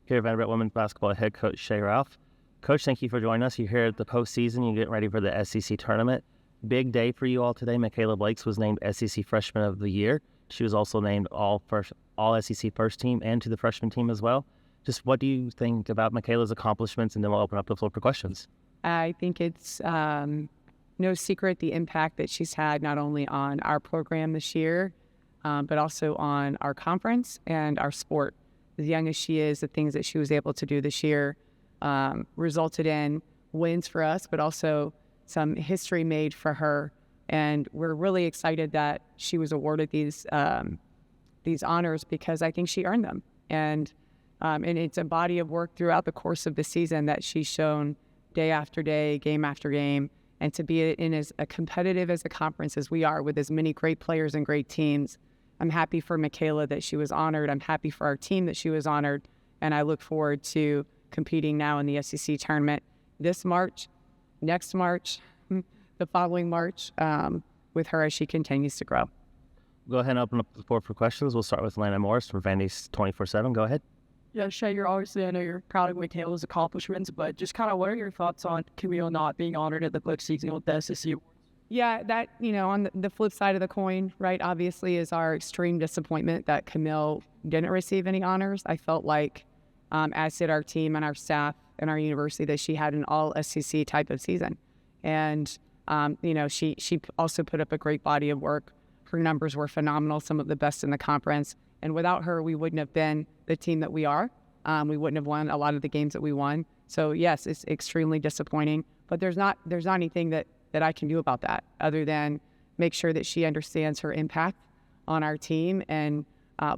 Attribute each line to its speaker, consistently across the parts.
Speaker 1: Here at Vanderbilt Women's Basketball head coach Shea Ralph. Coach, thank you for joining us. You're here at the postseason. You're getting ready for the SEC tournament. Big day for you all today. Michaela Blakes was named SEC Freshman of the Year. She was also named all SEC first team and to the freshman team as well. Just what do you think about Michaela's accomplishments? And then we'll open up the floor for questions.
Speaker 2: I think it's no secret the impact that she's had not only on our program this year, but also on our conference and our sport. As young as she is, the things that she was able to do this year resulted in wins for us, but also some history made for her. And we're really excited that she was awarded these honors because I think she earned them. And it's a body of work throughout the course of the season that she's shown day after day, game after game. And to be in as competitive as a conference as we are with as many great players and great teams, I'm happy for Michaela that she was honored. I'm happy for our team that she was honored. And I look forward to competing now in the SEC tournament this March, next March, the following March, with her as she continues to grow.
Speaker 1: Go ahead and open up the floor for questions. We'll start with Lana Morris from Vandy's 24/7. Go ahead.
Speaker 3: Yeah, Shea, I know you're proud of Michaela's accomplishments, but just kind of what are your thoughts on Camille not being honored at the postseason with the SEC Awards?
Speaker 2: Yeah, that, on the flip side of the coin, right, obviously is our extreme disappointment that Camille didn't receive any honors. I felt like, as did our team and our staff and our university, that she had an all SEC type of season. And, she also put up a great body of work. Her numbers were phenomenal, some of the best in the conference. And without her, we wouldn't have been the team that we are. We wouldn't have won a lot of the games that we won. So yes, it's extremely disappointing, but there's not anything that I can do about that other than make sure that she understands her impact on our team and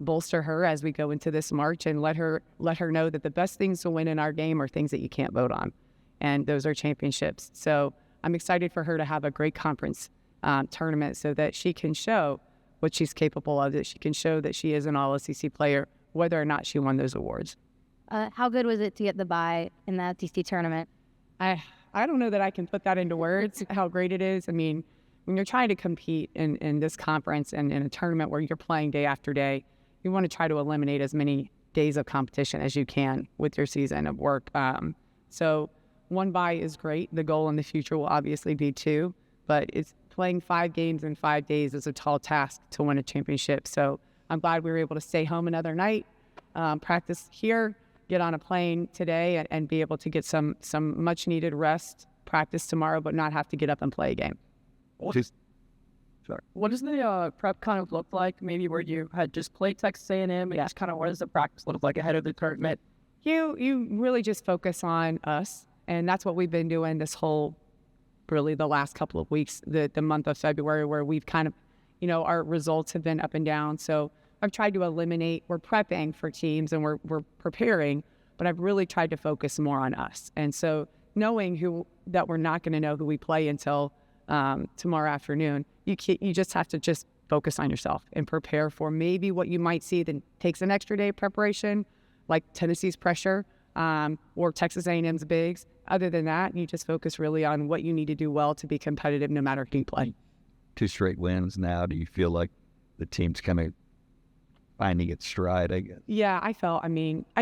Speaker 2: bolster her as we go into this March and let her know that the best things to win in our game are things that you can't vote on. And those are championships. So I'm excited for her to have a great conference tournament so that she can show what she's capable of, that she can show that she is an all SEC player, whether or not she won those awards.
Speaker 4: How good was it to get the bye in the SEC tournament?
Speaker 2: I don't know that I can put that into words, how great it is. I mean, when you're trying to compete in this conference and in a tournament where you're playing day after day, you want to try to eliminate as many days of competition as you can with your season of work. So one bye is great. The goal in the future will obviously be 2, but it's playing 5 games in 5 days is a tall task to win a championship. So I'm glad we were able to stay home another night, practice here, get on a plane today and be able to get some much needed rest, practice tomorrow, but not have to get up and play a game.
Speaker 3: What does the prep kind of look like? Maybe where you had just played Texas A&M and just kind of what does the practice look like ahead of the tournament?
Speaker 2: You really just focus on us, and that's what we've been doing this whole, really the last couple of weeks, the month of February, where we've kind of, our results have been up and down. So I've tried to eliminate, we're prepping for teams and we're preparing, but I've really tried to focus more on us. And so knowing that we're not going to know who we play until tomorrow afternoon, you just have to just focus on yourself and prepare for maybe what you might see that takes an extra day of preparation, like Tennessee's pressure or Texas A&M's bigs. Other than that, you just focus really on what you need to do well to be competitive no matter who you play.
Speaker 5: 2 straight wins now. Do you feel like the team's kind of finding its stride, I guess?
Speaker 2: Yeah, I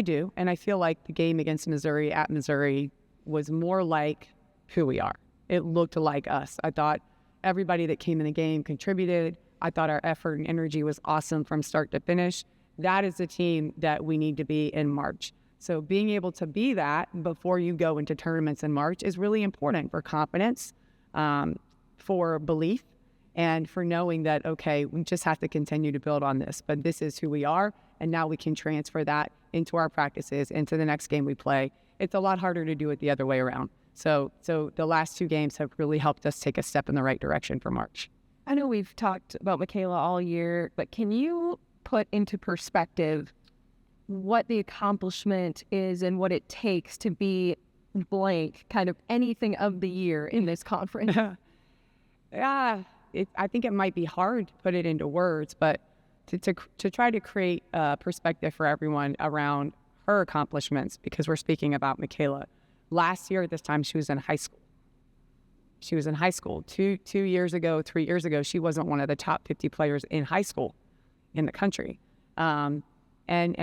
Speaker 2: do. And I feel like the game against Missouri at Missouri was more like who we are. It looked like us. I thought everybody that came in the game contributed. I thought our effort and energy was awesome from start to finish. That is the team that we need to be in March. So being able to be that before you go into tournaments in March is really important for confidence, for belief, and for knowing that, okay, we just have to continue to build on this, but this is who we are, and now we can transfer that into our practices, into the next game we play. It's a lot harder to do it the other way around. So the last 2 games have really helped us take a step in the right direction for March.
Speaker 3: I know we've talked about Michaela all year, but can you put into perspective what the accomplishment is and what it takes to be blank, kind of anything of the year in this conference?
Speaker 2: I think it might be hard to put it into words, but to try to create a perspective for everyone around her accomplishments, because we're speaking about Michaela. Last year at this time, she was in high school. She was in high school. 2 years ago, 3 years ago, she wasn't one of the top 50 players in high school in the country. And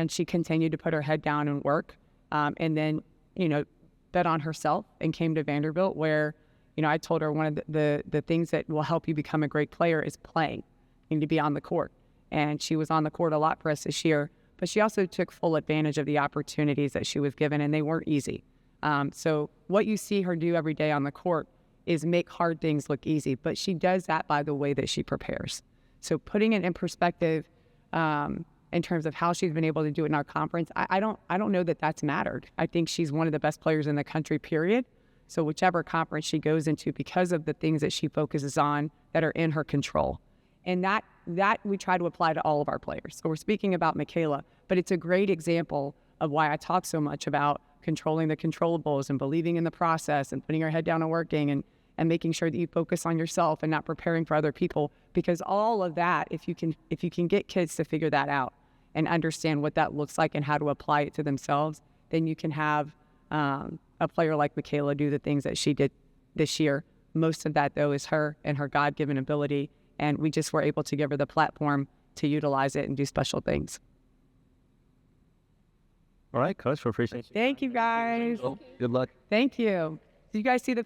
Speaker 2: she continued to put her head down and work. and then, bet on herself and came to Vanderbilt where, I told her one of the things that will help you become a great player is playing. You need to be on the court. And she was on the court a lot for us this year, but she also took full advantage of the opportunities that she was given, and they weren't easy. So what you see her do every day on the court is make hard things look easy, but she does that by the way that she prepares. So putting it in perspective in terms of how she's been able to do it in our conference, I don't know that that's mattered. I think she's one of the best players in the country, period. So whichever conference she goes into, because of the things that she focuses on that are in her control. And that we try to apply to all of our players. So we're speaking about Michaela, but it's a great example of why I talk so much about controlling the controllables and believing in the process and putting your head down and working and making sure that you focus on yourself and not preparing for other people. Because all of that, if you can get kids to figure that out and understand what that looks like and how to apply it to themselves, then you can have a player like Michaela do the things that she did this year. Most of that, though, is her and her God-given ability, and we just were able to give her the platform to utilize it and do special things.
Speaker 1: All right, Coach, we appreciate you.
Speaker 2: Thank you, guys.
Speaker 5: Good luck.
Speaker 2: Thank you. Did you guys see the